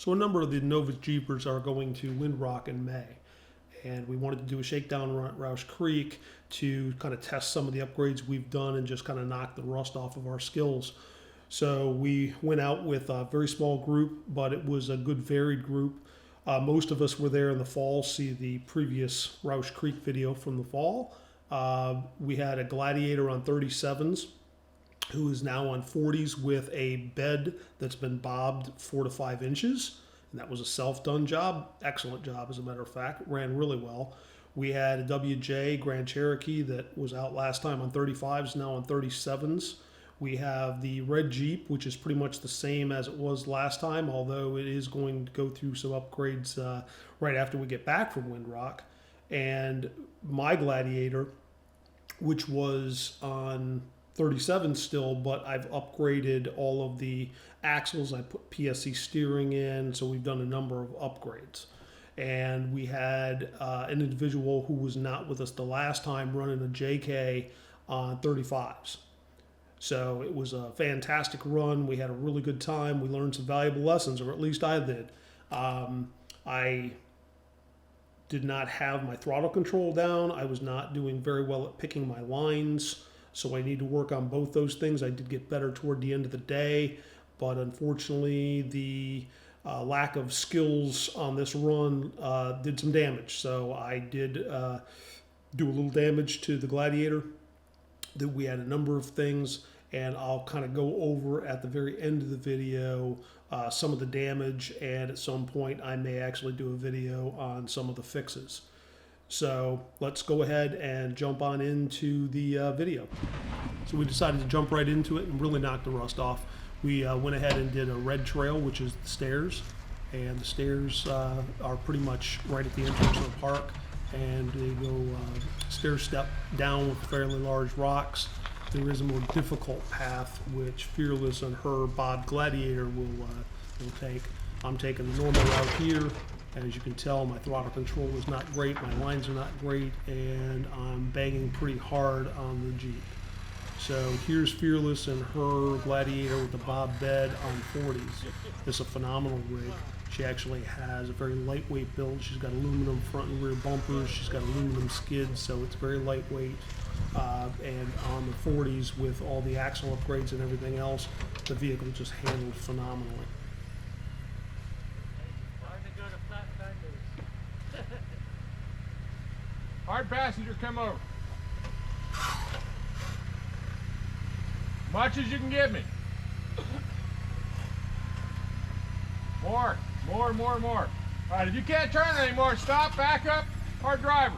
So a number of the Nova Jeepers are going to Windrock in May. And we wanted to do a shakedown run at Rausch Creek to kind of test some of the upgrades we've done and just kind of knock the rust off of our skills. So we went out with a very small group, but it was a good varied group. Most of us were there in the fall. See the previous Rausch Creek video from the fall. We had a Gladiator on 37s who is now on 40s with a bed that's been bobbed 4 to 5 inches. And that was a self-done job. Excellent job, as a matter of fact. It ran really well. We had a WJ Grand Cherokee that was out last time on 35s, now on 37s. We have the red Jeep, which is pretty much the same as it was last time, although it is going to go through some upgrades right after we get back from Windrock. And my Gladiator, which was on 37 still, but I've upgraded all of the axles. I put PSC steering in, so we've done a number of upgrades. And we had an individual who was not with us the last time running a JK on 35s. So it was a fantastic run. We had a really good time. We learned some valuable lessons, or at least I did. I did not have my throttle control down. I was not doing very well at picking my lines. So I need to work on both those things. I did get better toward the end of the day, but unfortunately the lack of skills on this run did some damage. So I did do a little damage to the Gladiator. That we had a number of things, and I'll kind of go over at the very end of the video some of the damage, and at some point I may actually do a video on some of the fixes. So let's go ahead and jump on into the video. So we decided to jump right into it and really knock the rust off. We went ahead and did a red trail, which is the stairs, and the stairs are pretty much right at the entrance of the park, and they go stair step down with fairly large rocks. There is a more difficult path which Fearless and her Bob Gladiator will take. I'm taking the normal route here. As you can tell, my throttle control is not great, my lines are not great, and I'm banging pretty hard on the Jeep. So here's Fearless and her Gladiator with the bob bed on 40s. It's a phenomenal rig. She actually has a very lightweight build. She's got aluminum front and rear bumpers. She's got aluminum skids, so it's very lightweight. And on the 40s, with all the axle upgrades and everything else, the vehicle just handled phenomenally. Hard passenger, come over. Much as you can give me. More. All right, if you can't turn anymore, stop, back up, hard driver.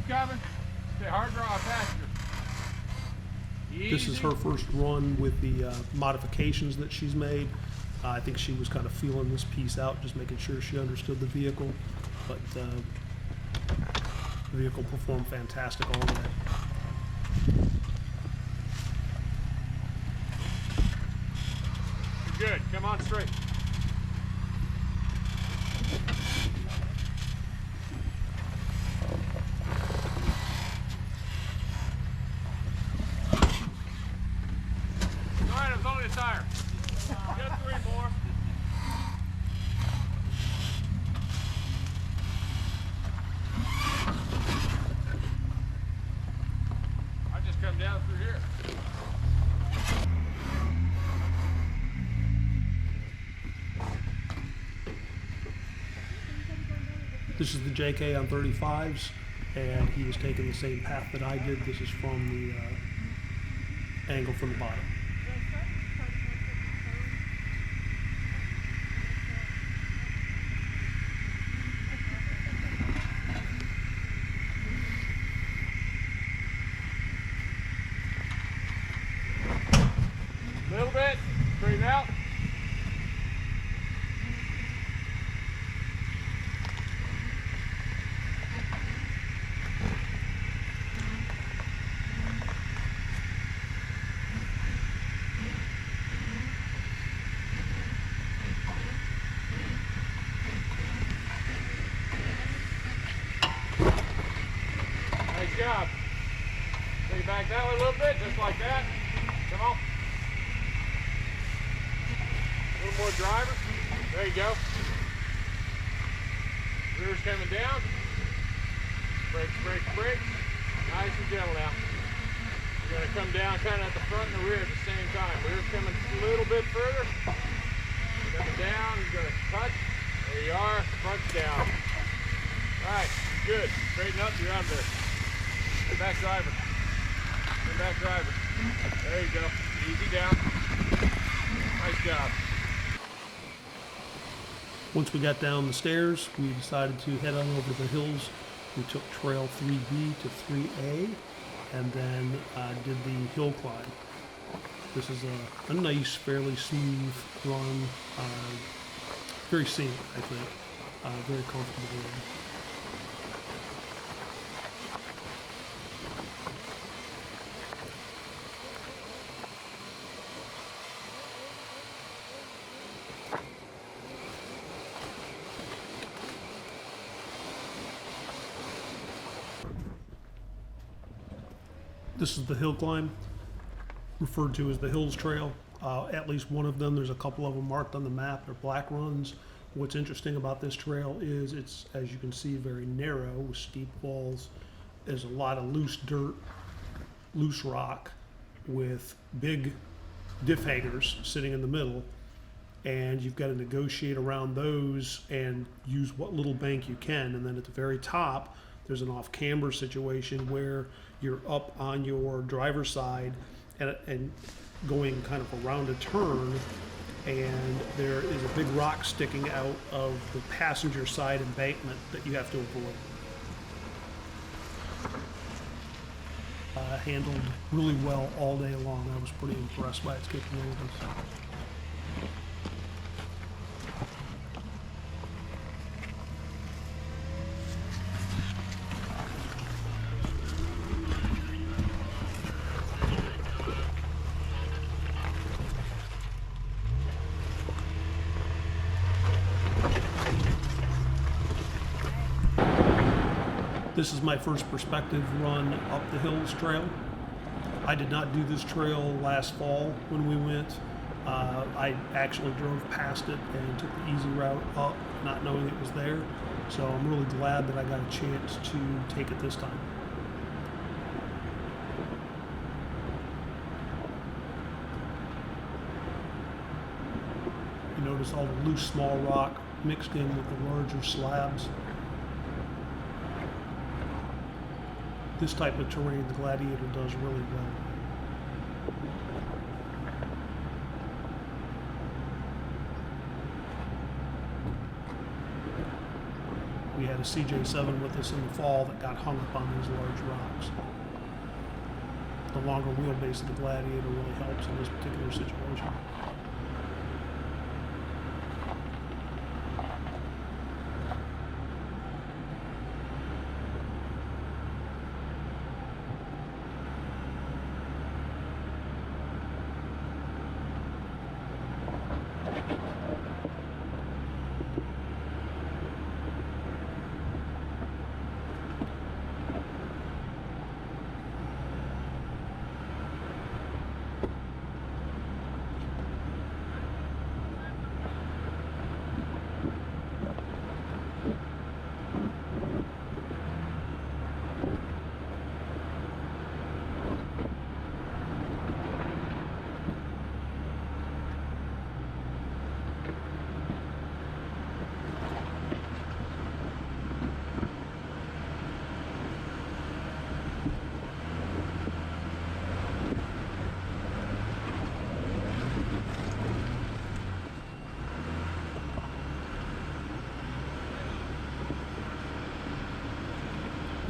Coming. Stay hard draw passenger. Easy. This is her first run with the modifications that she's made. I think she was kind of feeling this piece out, just making sure she understood the vehicle. But the vehicle performed fantastic all the way. You're good. Come on straight. Tire. Get 3 more. I just come down through here. This is the JK on 35s, and he was taking the same path that I did. This is from the angle from the bottom. Little bit, straighten out. job. Take it back that way a little bit, just like that. Come on. A little more driver. There you go. Rear's coming down. Brakes, brakes, brakes. Nice and gentle now. You're going to come down kind of at the front and the rear at the same time. Rear's coming a little bit further. Coming down. You're going to touch. There you are. Front's down. All right. Good. Straighten up. You're out of there. Get back driver. Get back driver. There you go. Easy down. Nice job. Once we got down the stairs, we decided to head on over the hills. We took trail 3B to 3A and then did the hill climb. This is a nice, fairly smooth run, very scenic, I think, very comfortable run. This is the hill climb, referred to as the Hills Trail. At least one of them, there's a couple of them marked on the map. They're black runs. What's interesting about this trail is it's, as you can see, very narrow with steep walls. There's a lot of loose dirt, loose rock with big diff hangers sitting in the middle. And you've got to negotiate around those and use what little bank you can. And then at the very top, there's an off-camber situation where you're up on your driver's side and going kind of around a turn, and there is a big rock sticking out of the passenger side embankment that you have to avoid. Handled really well all day long. I was pretty impressed by its capabilities. This is my first perspective run up the Hills Trail. I did not do this trail last fall when we went. I actually drove past it and took the easy route up, not knowing it was there. So I'm really glad that I got a chance to take it this time. You notice all the loose small rock mixed in with the larger slabs. This type of terrain the Gladiator does really well. We had a CJ7 with us in the fall that got hung up on these large rocks. The longer wheelbase of the Gladiator really helps in this particular situation.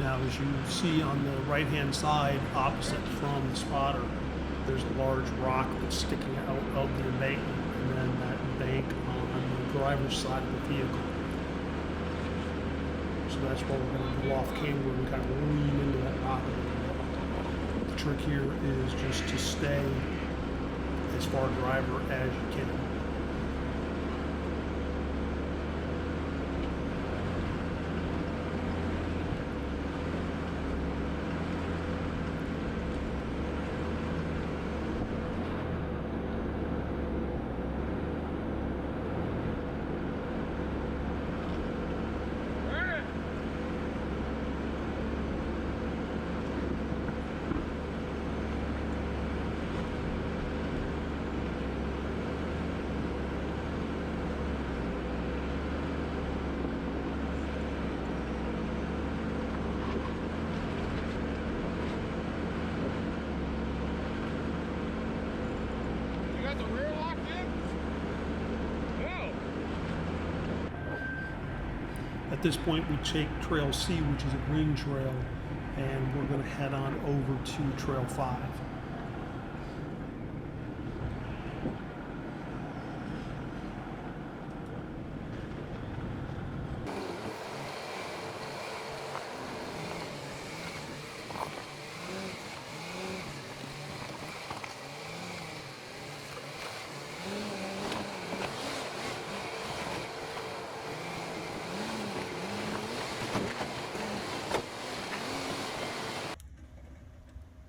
Now, as you see on the right-hand side, opposite from the spotter, there's a large rock that's sticking out of the embankment, and then that bank on the driver's side of the vehicle. So that's where we're going to go off camber and kind of lean into that rock a little bit. The trick here is just to stay as far driver as you can. got the rear locked in? No. At this point, we take Trail C, which is a green trail, and we're going to head on over to Trail 5.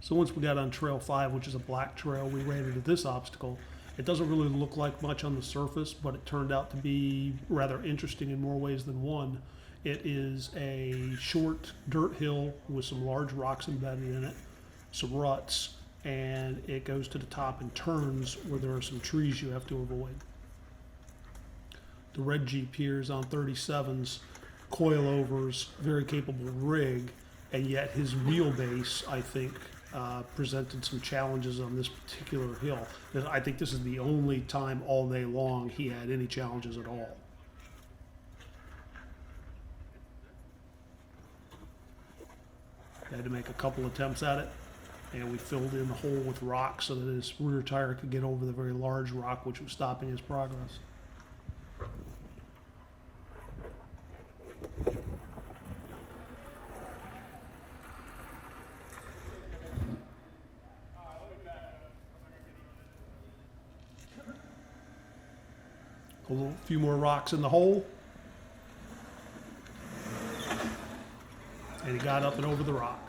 So once we got on Trail 5, which is a black trail, we ran into this obstacle. It doesn't really look like much on the surface, but it turned out to be rather interesting in more ways than one. It is a short dirt hill with some large rocks embedded in it, some ruts, and it goes to the top and turns where there are some trees you have to avoid. The red Jeep here is on 37s, coilovers, very capable rig, and yet his wheelbase, I think, presented some challenges on this particular hill. I think this is the only time all day long he had any challenges at all. Had to make a couple attempts at it, and we filled in the hole with rock so that his rear tire could get over the very large rock which was stopping his progress. A few more rocks in the hole, and he got up and over the rock.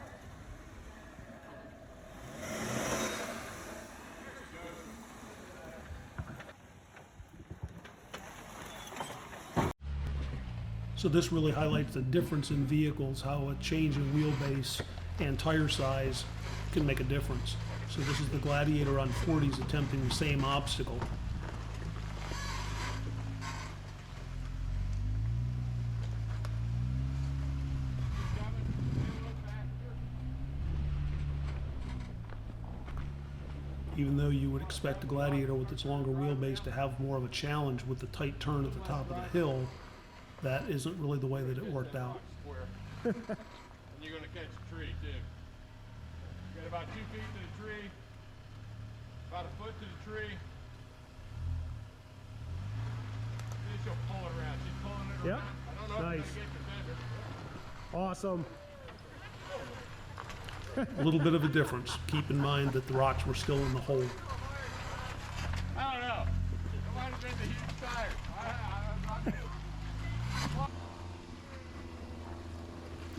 So this really highlights the difference in vehicles, how a change in wheelbase and tire size can make a difference. So this is the Gladiator on 40s attempting the same obstacle. Even though you would expect the Gladiator with its longer wheelbase to have more of a challenge with the tight turn at the top of the hill, that isn't really the way that it worked out. And you're going to catch a tree too. You got about 2 feet to the tree, about a foot to the tree. Then she'll pull it around. She's pulling it Yep. around. I don't know if Nice. it's going to get the center. Awesome. A little bit of a difference. Keep in mind that the rocks were still in the hole. I don't know. It might have been the huge tire.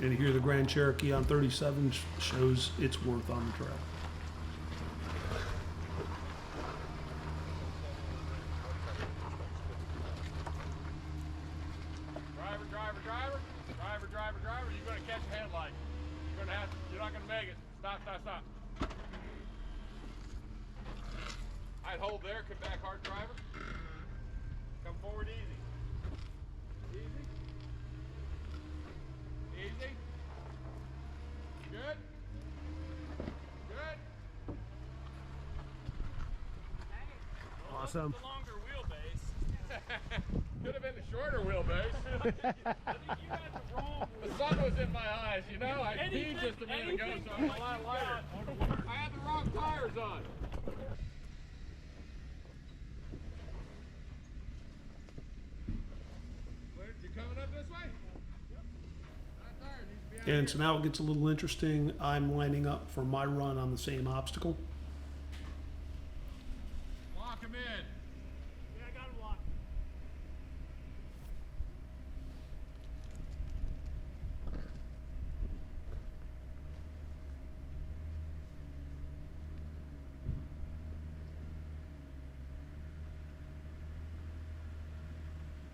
And here the Grand Cherokee on 37 shows its worth on the trail. Driver, you're going to catch a headlight. You're not going to make it. Stop. I'd hold there, come back hard, driver. Come forward easy. Easy. Good. Awesome. The longer wheelbase. Could have been the shorter wheelbase. I think you got the wrong The sun was in my eyes, you know. I peed just a minute ago, so I'm a lot lighter. I had the wrong tires on. You coming up this way? And so now it gets a little interesting. I'm lining up for my run on the same obstacle. Lock him in. Yeah, I got him locked.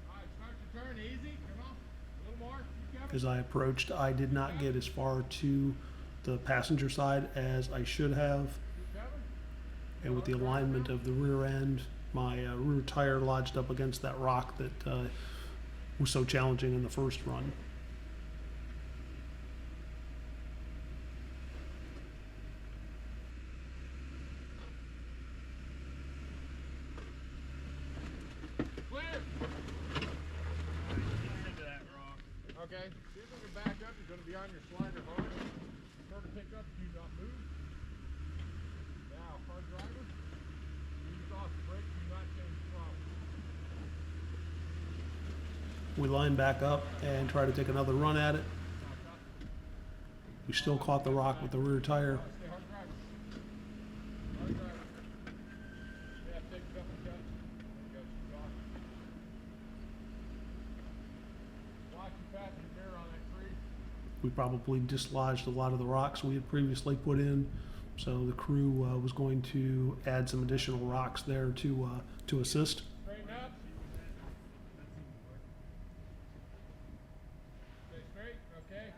All right, start your turn easy. Come on. A little more. Keep coming. As I approached, I did not get as far to the passenger side as I should have. Keep coming. And with the alignment of the rear end, my rear tire lodged up against that rock that was so challenging in the first run. Okay, see if we can back up. You're going to be on your slider hard. Remember to pick up, do not move. Now, hard driver. Ease off the brake, do not change the throttle. We line back up and try to take another run at it. We still caught the rock with the rear tire. Stay hard driver. Hard driver. Yeah, take it up and cut. There you go, she's off. Watch your passenger mirror on that tree. We probably dislodged a lot of the rocks we had previously put in, so the crew was going to add some additional rocks there to assist. Straighten up. Stay straight, okay?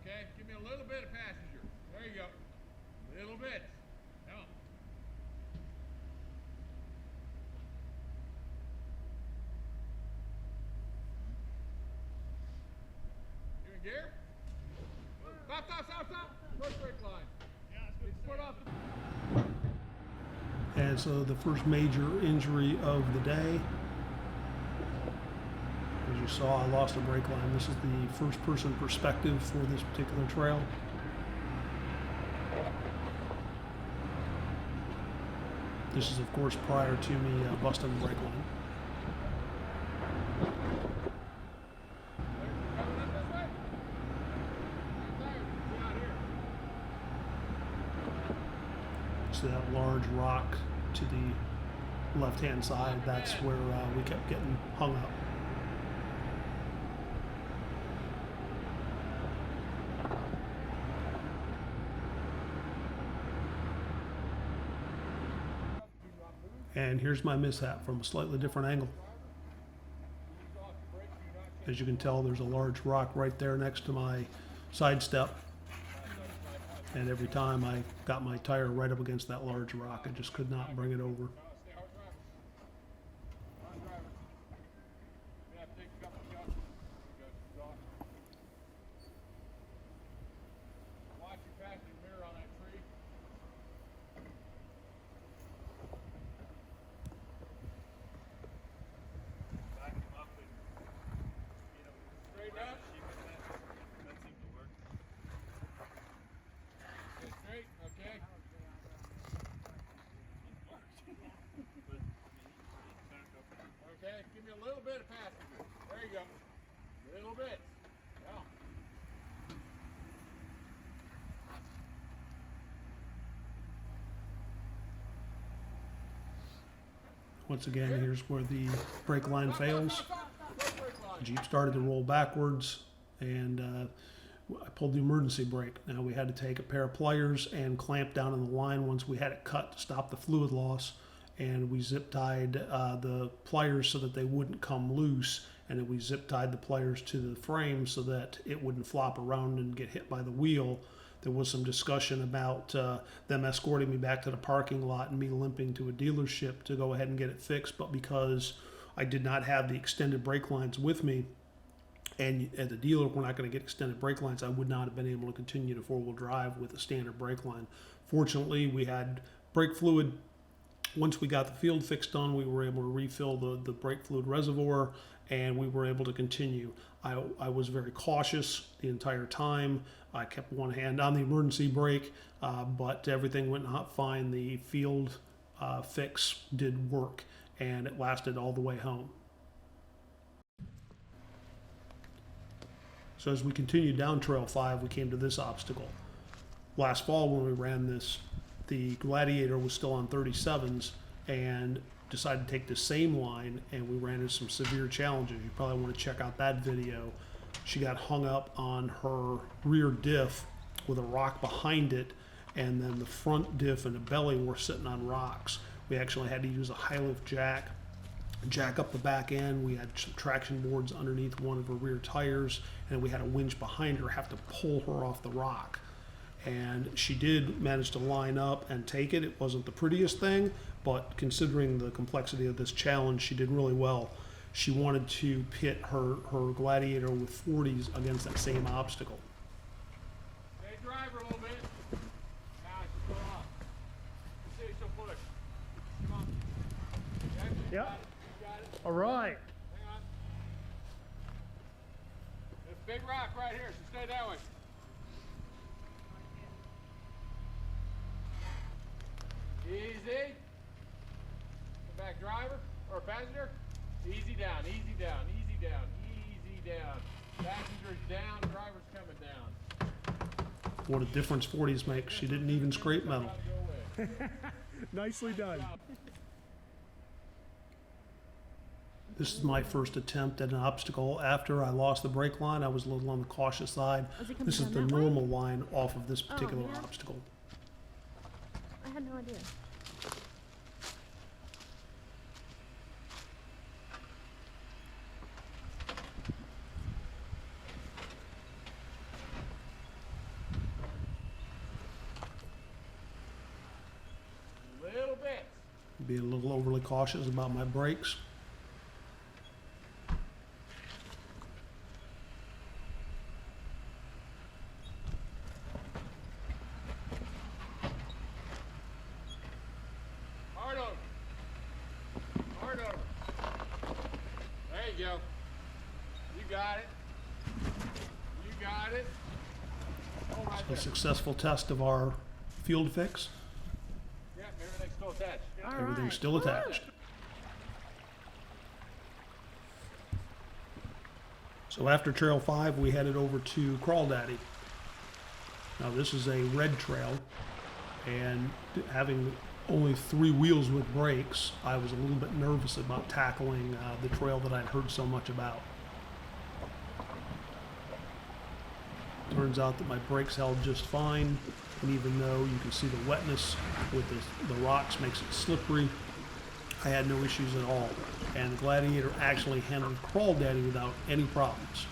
Okay, give me a little bit of passenger. There you go. Little bit. Now. You in gear? Stop. First brake line. It's put off the And so the first major injury of the day, as you saw, I lost a brake line. This is the first person perspective for this particular trail. This is of course prior to me busting the brake line. coming up this way. Get out here. So that large rock to the left-hand side, that's where we kept getting hung up. And here's my mishap from a slightly different angle. As you can tell, there's a large rock right there next to my side step. And every time I got my tire right up against that large rock, I just could not bring it over. Stay hard driver. Hard driver. Yeah, take a couple shots. There you go, she's off. Watch your passenger mirror on that tree. Back him up and, Straighten up. that seemed to work. Stay straight, okay? Okay, give me a little bit of passenger. There you go. Little bit. Now. Once again, here's where the brake line fails. First brake line. Jeep started to roll backwards, and I pulled the emergency brake. Now we had to take a pair of pliers and clamp down on the line once we had it cut to stop the fluid loss. And we zip tied the pliers so that they wouldn't come loose, and then we zip tied the pliers to the frame so that it wouldn't flop around and get hit by the wheel. There was some discussion about them escorting me back to the parking lot and me limping to a dealership to go ahead and get it fixed, but because I did not have the extended brake lines with me, and at the dealer we're not going to get extended brake lines, I would not have been able to continue to four-wheel drive with a standard brake line. Fortunately, we had brake fluid. Once we got the field fix done, we were able to refill the brake fluid reservoir, and we were able to continue. I was very cautious the entire time. I kept one hand on the emergency brake, but everything went fine. The field fix did work, and it lasted all the way home. So as we continued down Trail 5, we came to this obstacle. Last fall when we ran this, the Gladiator was still on 37s and decided to take the same line, and we ran into some severe challenges. You probably want to check out that video. She got hung up on her rear diff with a rock behind it, and then the front diff and the belly were sitting on rocks. We actually had to use a high lift jack up the back end. We had some traction boards underneath one of her rear tires, and we had a winch behind her, have to pull her off the rock. And she did manage to line up and take it. It wasn't the prettiest thing, but considering the complexity of this challenge, she did really well. She wanted to pit her Gladiator with 40s against that same obstacle. Stay driver a little bit. Now she's going off. You see, she'll push. Come on. Okay? Yep. You got it. All right. Hang on. There's a big rock right here, so stay that way. Easy. Come back, driver or passenger. Easy down, easy down, easy down, easy down. Passenger's down, driver's coming down. What a difference 40s make. She didn't even scrape metal. Go away. Nicely done. This is my first attempt at an obstacle. After I lost the brake line, I was a little on the cautious side. Was it coming This is down the that way? normal line off of this particular yeah. obstacle. I had no idea. Little bit. Be a little overly cautious about my brakes. Hard over. Hard over. There you go. You got it. You got it. Oh, right A there. successful test of our field fix. Yeah, everything's still attached. All Everything's right. still attached. So after Trail 5, we headed over to Crawdaddy. Now this is a red trail, and having only 3 wheels with brakes, I was a little bit nervous about tackling the trail that I'd heard so much about. Turns out that my brakes held just fine, and even though you can see the wetness with the rocks makes it slippery, I had no issues at all. And the Gladiator actually handled Crawdaddy without any problems.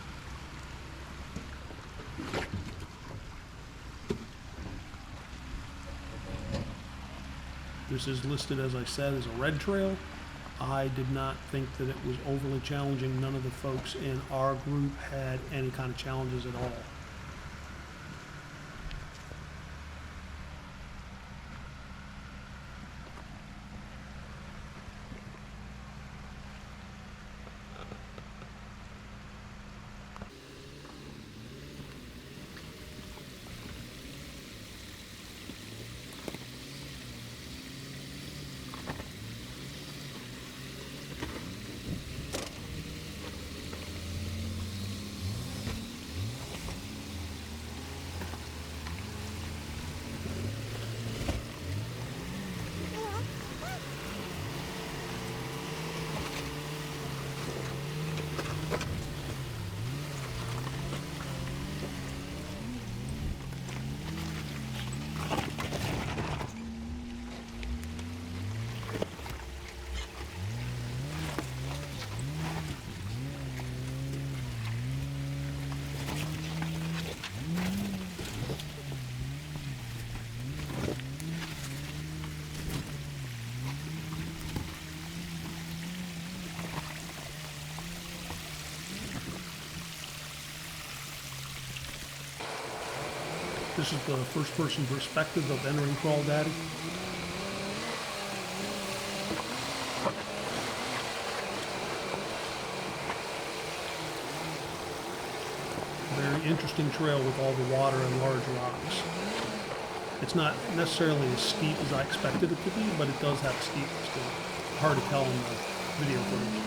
This is listed, as I said, as a red trail. I did not think that it was overly challenging. None of the folks in our group had any kind of challenges at all. This is the first-person perspective of entering Crawdaddy. Very interesting trail with all the water and large rocks. It's not necessarily as steep as I expected it to be, but it does have steepness to it. Hard to tell in the video footage.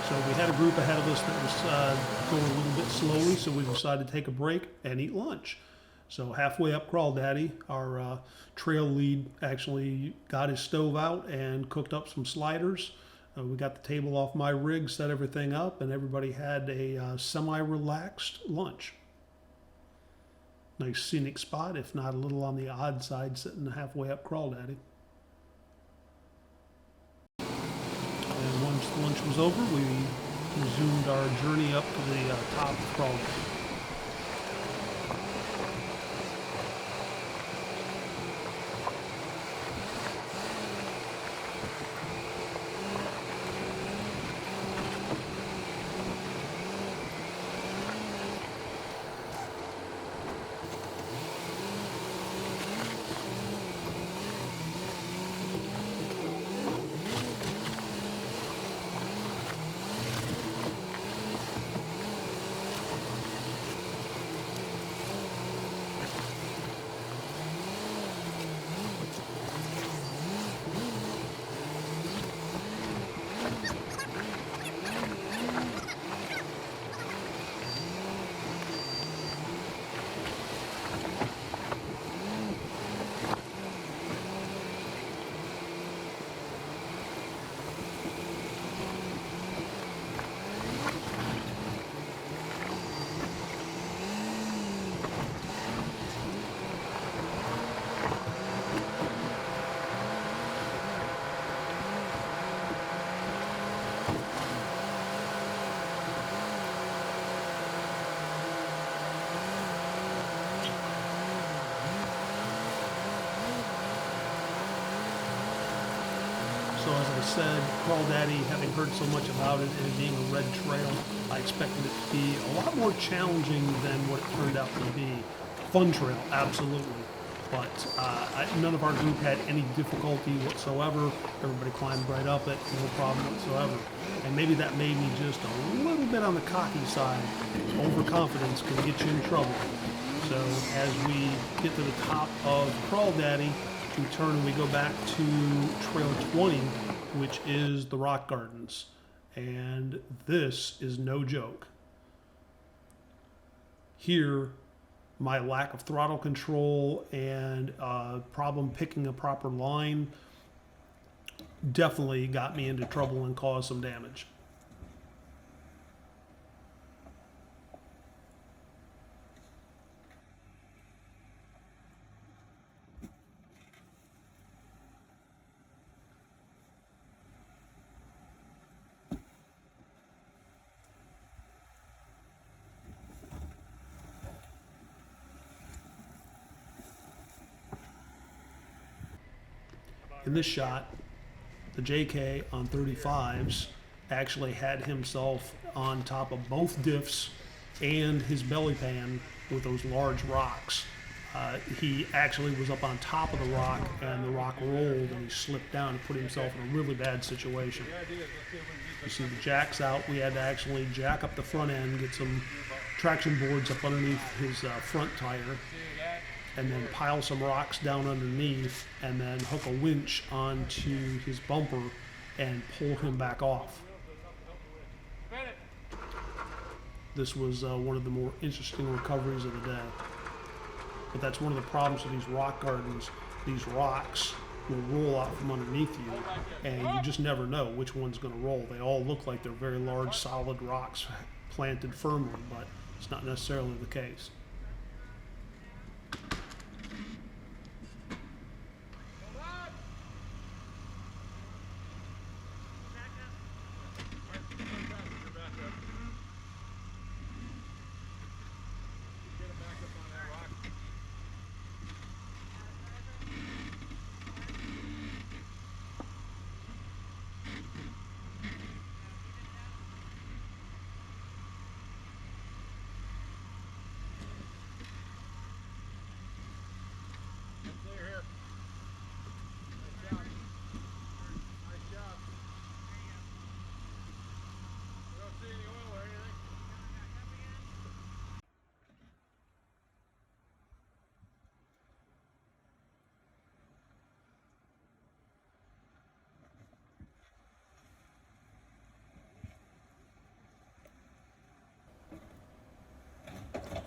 So we had a group ahead of us that was going a little bit slowly, so we decided to take a break and eat lunch. So halfway up Crawdaddy, our trail lead actually got his stove out and cooked up some sliders. We got the table off my rig, set everything up, and everybody had a semi-relaxed lunch. Nice scenic spot, if not a little on the odd side, sitting halfway up Crawdaddy. And once lunch was over, we resumed our journey up to the top of Crawdaddy. So as I said, Crawdaddy, having heard so much about it and it being a red trail, I expected it to be a lot more challenging than what it turned out to be. Fun trail, absolutely. But none of our group had any difficulty whatsoever. Everybody climbed right up it, no problem whatsoever. And maybe that made me just a little bit on the cocky side. Overconfidence can get you in trouble. So as we get to the top of Crawdaddy, we turn and we go back to Trail 20, which is the Rock Gardens. And this is no joke. Here, my lack of throttle control and problem picking a proper line definitely got me into trouble and caused some damage. In this shot, the JK on 35s actually had himself on top of both diffs and his belly pan with those large rocks. He actually was up on top of the rock, and the rock rolled and he slipped down and put himself in a really bad situation. You see the jack's out. We had to actually jack up the front end, get some traction boards up underneath his front tire, and then pile some rocks down underneath, and then hook a winch onto his bumper and pull him back off. This was one of the more interesting recoveries of the day. But that's one of the problems with these rock gardens. These rocks will roll out from underneath you, and you just never know which one's going to roll. They all look like they're very large, solid rocks planted firmly, but it's not necessarily the case.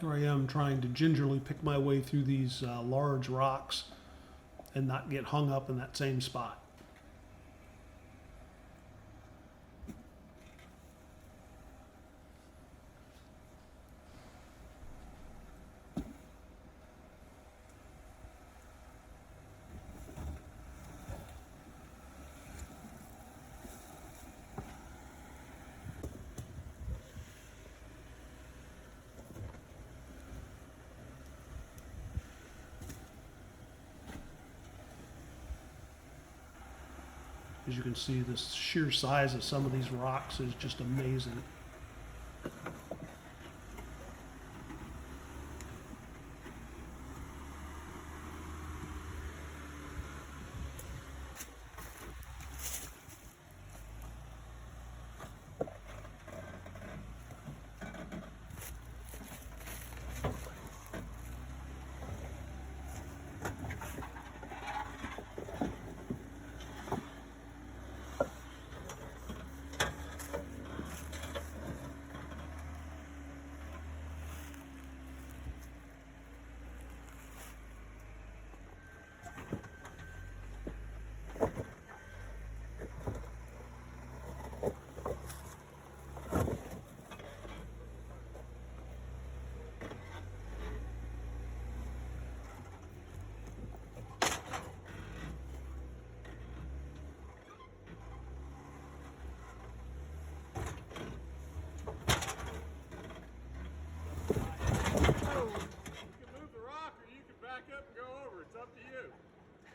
Here I am trying to gingerly pick my way through these large rocks and not get hung up in that same spot. As you can see, the sheer size of some of these rocks is just amazing.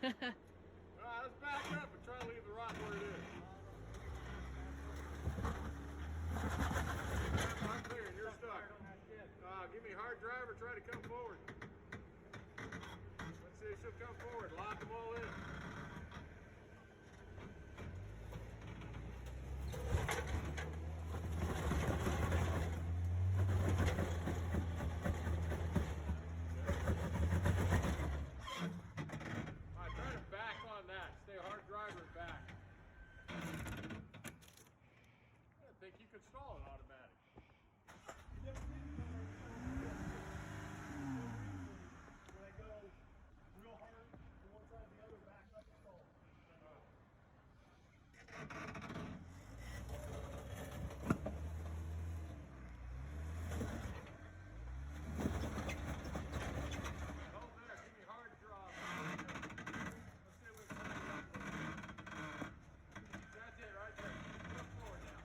Alright, let's back up and try to leave the rock where it is. I'm clear, you're stuck. Give me a hard drive or try to come forward. Let's see if she'll come forward. Lock them all in. Install it automatic. When I go real hard from one side to the other, back up and stall. Hold there, give me hard drop. Let's see if we can find it. That's it right there. Come forward now.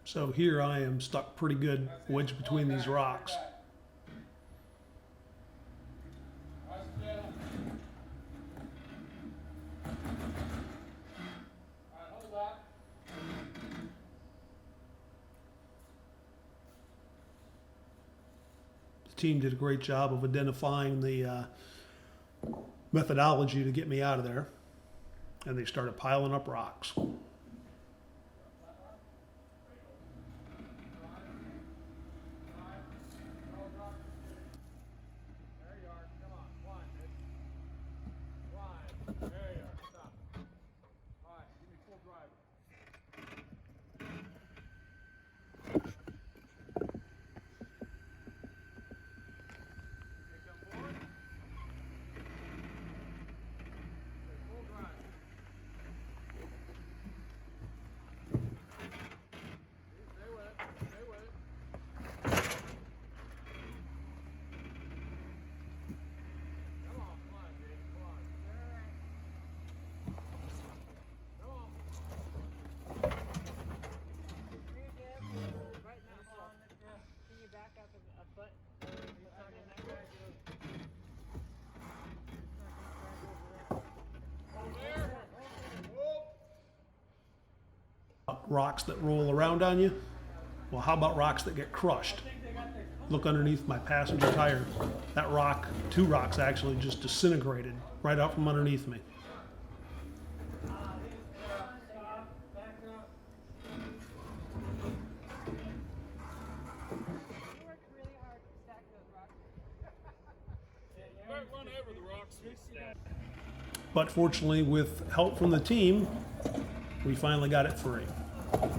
So here I am stuck pretty good wedged between these rocks. The team did a great job of identifying the methodology to get me out of there, and they started piling up rocks. Rocks that roll around on you? Well, how about rocks that get crushed? Look underneath my passenger tire. That rock, two rocks actually, just disintegrated right out from underneath me. run over the rocks we stacked. But fortunately, with help from the team, we finally got it free. Oh,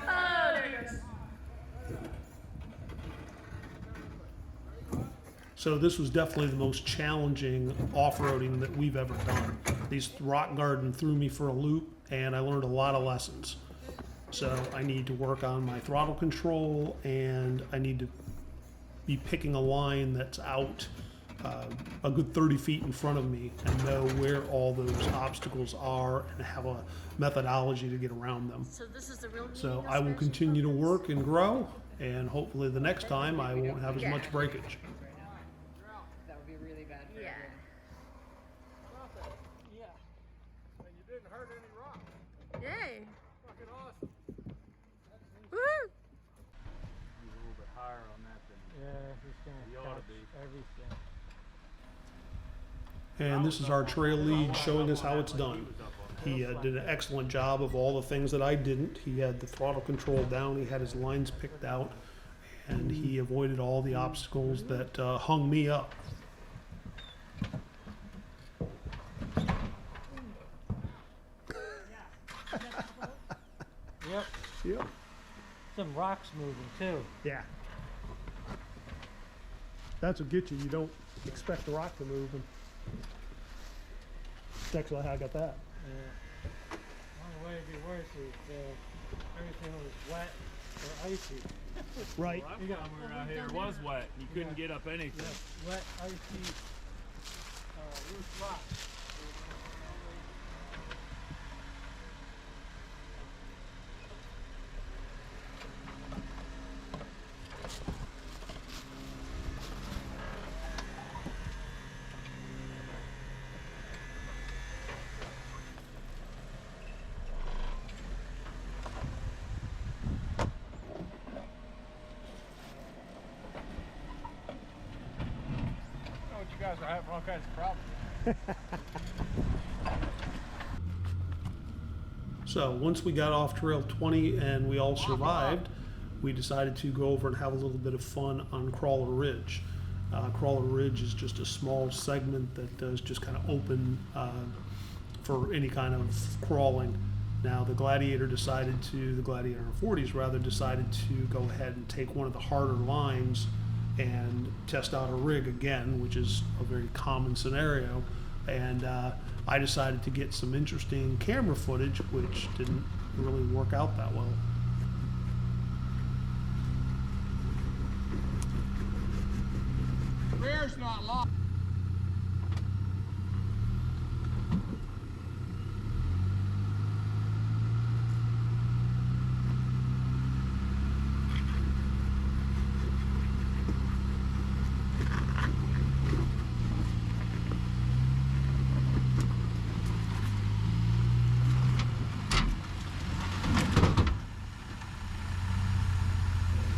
there it goes. So this was definitely the most challenging off-roading that we've ever done. These rock garden threw me for a loop, and I learned a lot of lessons. So I need to work on my throttle control, and I need to be picking a line that's out a good 30 feet in front of me and know where all those obstacles are and have a methodology to get around them. So this is the real meaning So of I will special continue to purpose? work and grow, and hopefully the next time I won't have as much breakage. That would be really bad for Yeah. everyone. Yeah. And you didn't hurt any rock. Yay. Fucking awesome. Woo! He's a little bit higher on that than Yeah, he's gonna he ought to catch be. everything. And this is our trail lead showing us how it's done. He did an excellent job of all the things that I didn't. He had the throttle control down, he had his lines picked out, and he avoided all the obstacles that hung me up. Yep. Yep. Some rocks moving too. Yeah. That's what gets you. You don't expect the rock to move. And that's actually how I got that. Yeah. One way it'd be worse is everything was wet or icy. Right. Last time we were out here, it was wet. You couldn't get up anything. Yeah, wet, icy, loose rocks. You guys are having all kinds of problems. So once we got off Trail 20 and we all survived, we decided to go over and have a little bit of fun on Crawler Ridge. Crawler Ridge is just a small segment that is just kind of open for any kind of crawling. Now the Gladiator decided to, the Gladiator 40s rather, decided to go ahead and take one of the harder lines and test out a rig again, which is a very common scenario. And I decided to get some interesting camera footage, which didn't really work out that well. Rear's not locked.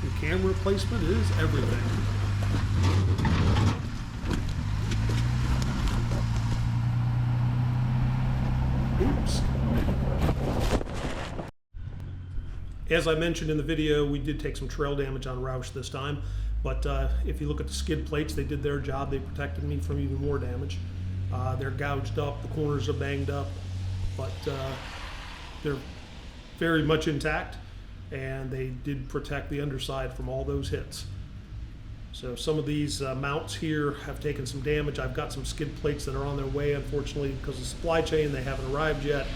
And camera placement is everything. Oops. As I mentioned in the video, we did take some trail damage on Rausch this time, but if you look at the skid plates, they did their job. They protected me from even more damage. They're gouged up, the corners are banged up, but they're very much intact, and they did protect the underside from all those hits. So some of these mounts here have taken some damage. I've got some skid plates that are on their way. Unfortunately, because of supply chain, they haven't arrived yet,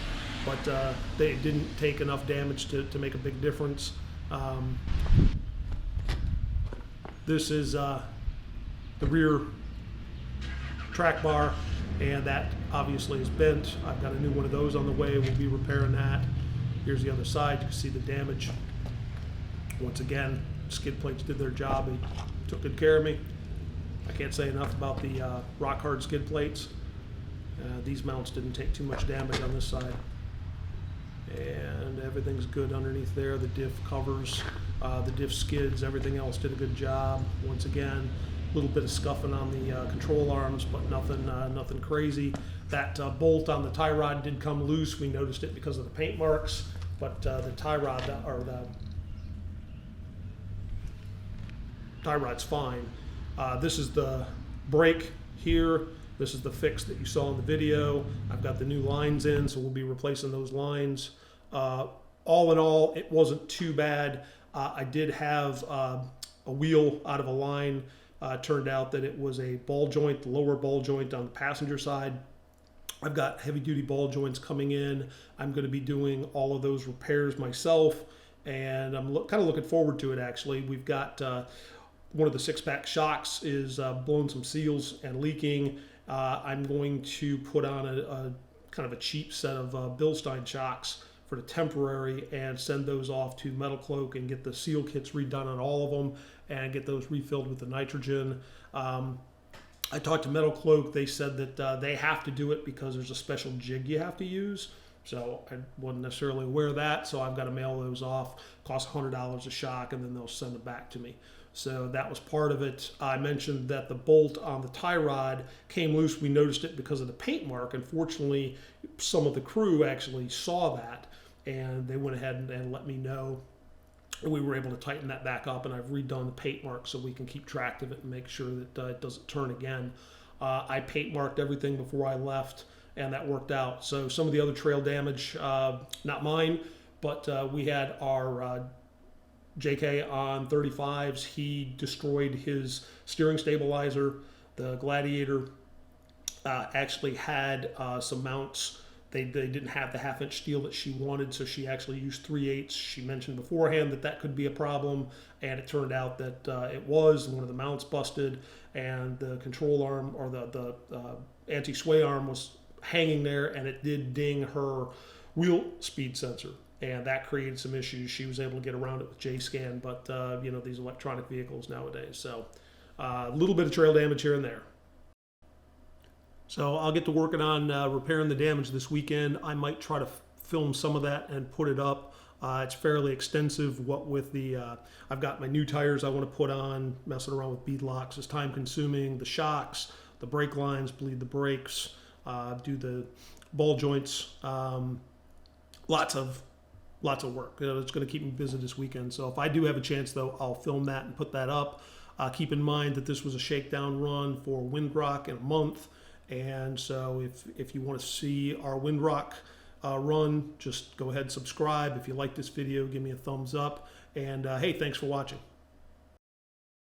but they didn't take enough damage to make a big difference. This is the rear track bar, and that obviously is bent. I've got a new one of those on the way. We'll be repairing that. Here's the other side. You can see the damage. Once again, skid plates did their job. They took good care of me. I can't say enough about the rock hard skid plates. These mounts didn't take too much damage on this side. And everything's good underneath there. The diff covers, the diff skids, everything else did a good job. Once again, a little bit of scuffing on the control arms, but nothing crazy. That bolt on the tie rod did come loose. We noticed it because of the paint marks, but the tie rod, or the tie rod's fine. This is the brake here. This is the fix that you saw in the video. I've got the new lines in, so we'll be replacing those lines. All in all, it wasn't too bad. I did have a wheel out of a line. Turned out that it was a ball joint, the lower ball joint on the passenger side. I've got heavy duty ball joints coming in. I'm going to be doing all of those repairs myself, and I'm kind of looking forward to it actually. We've got one of the 6-pack shocks is blowing some seals and leaking. I'm going to put on a kind of a cheap set of Bilstein shocks for the temporary and send those off to Metalcloak and get the seal kits redone on all of them and get those refilled with the nitrogen. I talked to Metalcloak. They said that they have to do it because there's a special jig you have to use. So I wasn't necessarily aware of that, so I've got to mail those off. Cost $100 a shock, and then they'll send it back to me. So that was part of it. I mentioned that the bolt on the tie rod came loose. We noticed it because of the paint mark. Unfortunately, some of the crew actually saw that, and they went ahead and let me know. And we were able to tighten that back up, and I've redone the paint mark so we can keep track of it and make sure that it doesn't turn again. I paint marked everything before I left, and that worked out. So some of the other trail damage, not mine, but we had our JK on 35s. He destroyed his steering stabilizer. The Gladiator actually had some mounts. They didn't have the 1/2-inch steel that she wanted, so she actually used 3/8. She mentioned beforehand that could be a problem, and it turned out that it was. One of the mounts busted, and the control arm, or the anti-sway arm, was hanging there, and it did ding her wheel speed sensor, and that created some issues. She was able to get around it with J-Scan, but you know, these electronic vehicles nowadays. So a little bit of trail damage here and there. So I'll get to working on repairing the damage this weekend. I might try to film some of that and put it up. It's fairly extensive. What with the, I've got my new tires I want to put on. Messing around with beadlocks is time consuming. The shocks, the brake lines, bleed the brakes, do the ball joints. Lots of work. You know, it's going to keep me busy this weekend. So if I do have a chance though, I'll film that and put that up. Keep in mind that this was a shakedown run for Windrock in a month. And so if you want to see our Windrock run, just go ahead and subscribe. If you like this video, give me a thumbs up. And hey, thanks for watching.